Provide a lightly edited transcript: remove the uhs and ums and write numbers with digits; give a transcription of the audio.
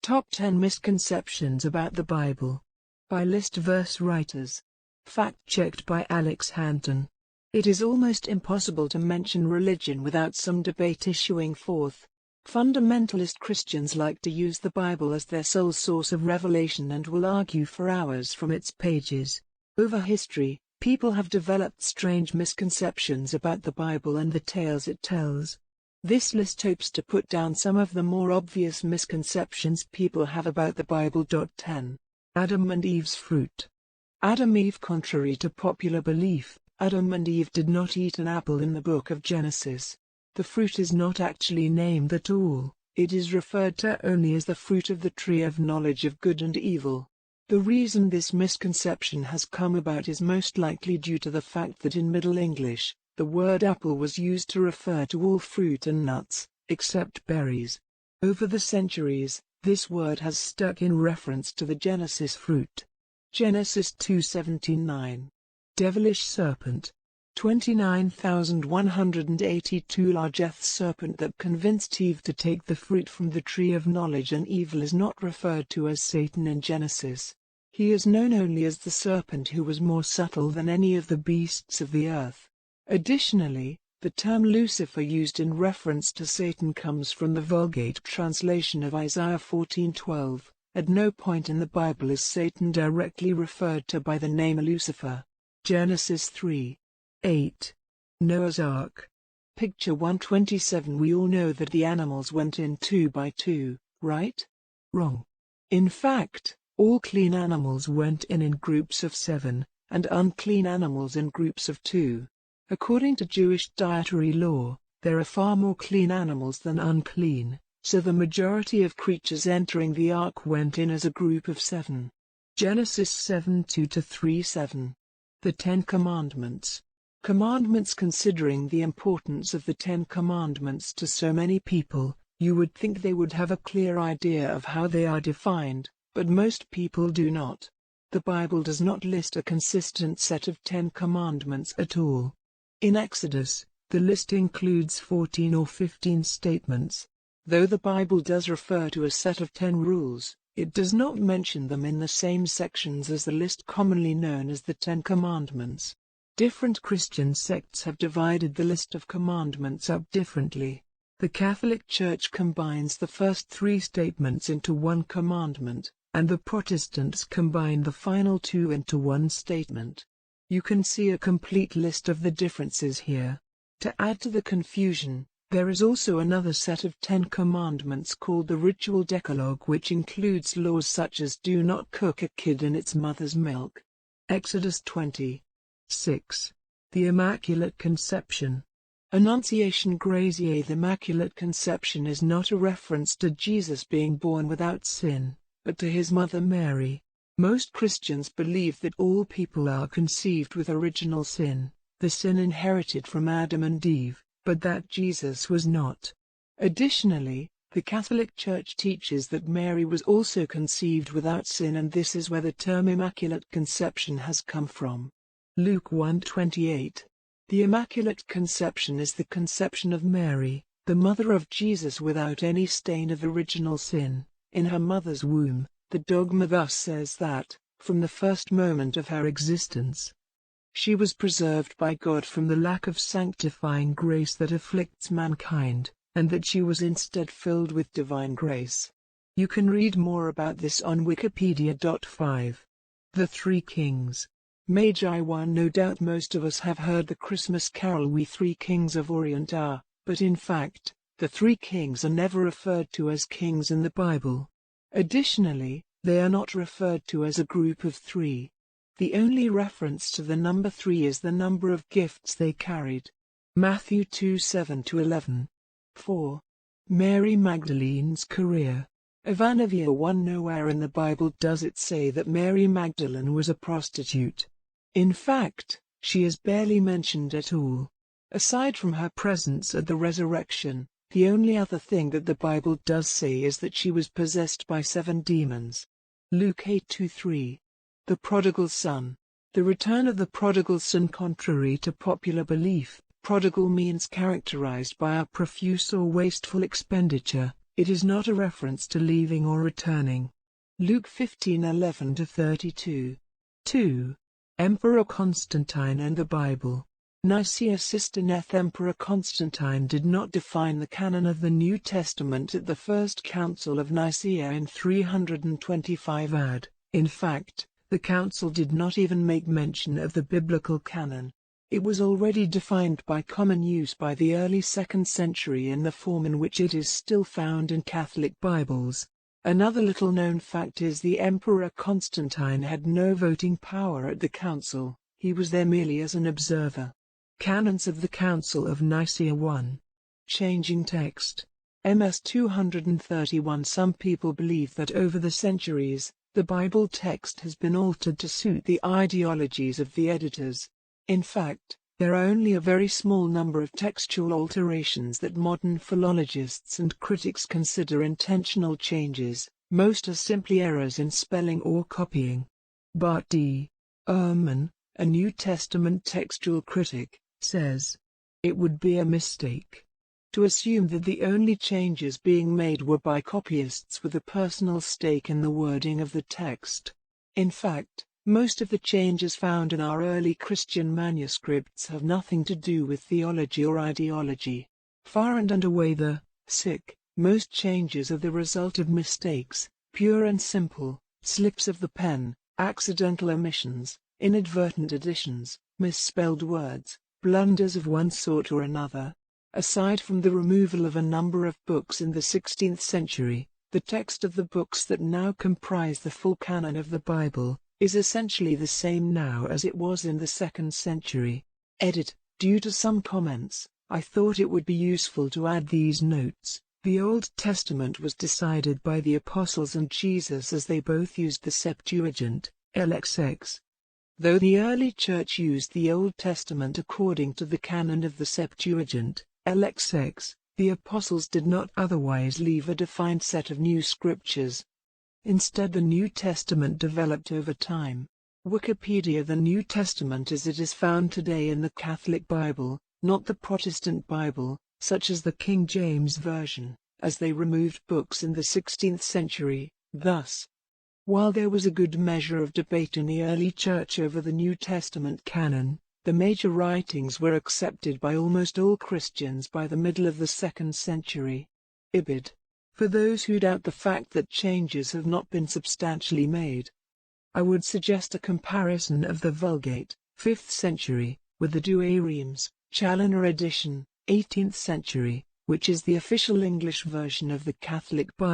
Top 10 Misconceptions About the Bible. By List Verse Writers. Fact-checked by Alex Hanton. It is almost impossible to mention religion without some debate issuing forth. Fundamentalist Christians like to use the Bible as their sole source of revelation and will argue for hours from its pages. Over history, people have developed strange misconceptions about the Bible and the tales it tells. This list hopes to put down some of the more obvious misconceptions people have about the Bible. 10. Adam and Eve's fruit. Eve. Contrary to popular belief, Adam and Eve did not eat an apple in the book of Genesis. The fruit is not actually named at all, it is referred to only as the fruit of the tree of knowledge of good and evil. The reason this misconception has come about is most likely due to the fact that in Middle English, the word apple was used to refer to all fruit and nuts, except berries. Over the centuries, this word has stuck in reference to the Genesis fruit. Genesis 2:17-9. Devilish serpent. 29,182 Largeth serpent that convinced Eve to take the fruit from the tree of knowledge and evil is not referred to as Satan in Genesis. He is known only as the serpent who was more subtle than any of the beasts of the earth. Additionally, the term Lucifer used in reference to Satan comes from the Vulgate translation of Isaiah 14:12. At no point in the Bible is Satan directly referred to by the name Lucifer. Genesis 3:8. Noah's Ark. Picture 127. We all know that the animals went in 2 by 2, right? Wrong. In fact, all clean animals went in groups of 7, and unclean animals in groups of 2. According to Jewish dietary law, there are far more clean animals than unclean, so the majority of creatures entering the ark went in as a group of 7. Genesis 7:2-3-7. The Ten Commandments. Commandments. Considering the importance of the Ten Commandments to so many people, you would think they would have a clear idea of how they are defined, but most people do not. The Bible does not list a consistent set of 10 commandments at all. In Exodus, the list includes 14 or 15 statements. Though the Bible does refer to a set of 10 rules, it does not mention them in the same sections as the list commonly known as the 10 Commandments. Different Christian sects have divided the list of commandments up differently. The Catholic Church combines the first 3 statements into one commandment, and the Protestants combine the final 2 into one statement. You can see a complete list of the differences here. To add to the confusion, there is also another set of 10 commandments called the Ritual Decalogue, which includes laws such as do not cook a kid in its mother's milk. Exodus 20:6. The Immaculate Conception. Annunciation Graciae. The Immaculate Conception is not a reference to Jesus being born without sin, but to his mother Mary. Most Christians believe that all people are conceived with original sin, the sin inherited from Adam and Eve, but that Jesus was not. Additionally, the Catholic Church teaches that Mary was also conceived without sin, and this is where the term Immaculate Conception has come from. Luke 1:28. The Immaculate Conception is the conception of Mary, the mother of Jesus, without any stain of original sin, in her mother's womb. The dogma thus says that, from the first moment of her existence, she was preserved by God from the lack of sanctifying grace that afflicts mankind, and that she was instead filled with divine grace. You can read more about this on Wikipedia. 5. The Three Kings. Magi 1. No doubt most of us have heard the Christmas carol "We Three Kings of Orient Are," but in fact, the three kings are never referred to as kings in the Bible. Additionally, they are not referred to as a group of 3. The only reference to the number 3 is the number of gifts they carried. Matthew 2:7-11. 4. Mary Magdalene's career. Evangelia 1. Nowhere in the Bible does it say that Mary Magdalene was a prostitute. In fact, she is barely mentioned at all. Aside from her presence at the resurrection, the only other thing that the Bible does say is that she was possessed by 7 demons. Luke 8:2-3. The Prodigal Son. The return of the prodigal son. Contrary to popular belief, prodigal means characterized by a profuse or wasteful expenditure, It is not a reference to leaving or returning. Luke 15:11-32. 2. Emperor Constantine and the Bible. Nicaea Systemeth. Emperor Constantine did not define the canon of the New Testament at the First Council of Nicaea in 325 AD. In fact, the council did not even make mention of the biblical canon. It was already defined by common use by the early 2nd century in the form in which it is still found in Catholic Bibles. Another little-known fact is the Emperor Constantine had no voting power at the council, he was there merely as an observer. Canons of the Council of Nicaea 1. Changing text. MS 231. Some people believe that over the centuries, the Bible text has been altered to suit the ideologies of the editors. In fact, there are only a very small number of textual alterations that modern philologists and critics consider intentional changes. Most are simply errors in spelling or copying. Bart D. Ehrman, a New Testament textual critic, says, "It would be a mistake to assume that the only changes being made were by copyists with a personal stake in the wording of the text. In fact, most of the changes found in our early Christian manuscripts have nothing to do with theology or ideology. Far and away most changes are the result of mistakes, pure and simple, slips of the pen, accidental omissions, inadvertent additions, misspelled words, blunders of one sort or another. Aside from the removal of a number of books in the 16th century, the text of the books that now comprise the full canon of the Bible is essentially the same now as it was in the 2nd century. Edit. Due to some comments, I thought it would be useful to add these notes. The Old Testament was decided by the Apostles and Jesus as they both used the Septuagint, LXX. Though the early Church used the Old Testament according to the canon of the Septuagint, LXX, the Apostles did not otherwise leave a defined set of new scriptures. Instead, the New Testament developed over time. Wikipedia. The New Testament as it is found today in the Catholic Bible, not the Protestant Bible, such as the King James Version, as they removed books in the 16th century. Thus, while there was a good measure of debate in the early Church over the New Testament canon, the major writings were accepted by almost all Christians by the middle of the 2nd century. Ibid. For those who doubt the fact that changes have not been substantially made, I would suggest a comparison of the Vulgate, 5th century, with the Douay-Rheims, Challoner edition, 18th century, which is the official English version of the Catholic Bible.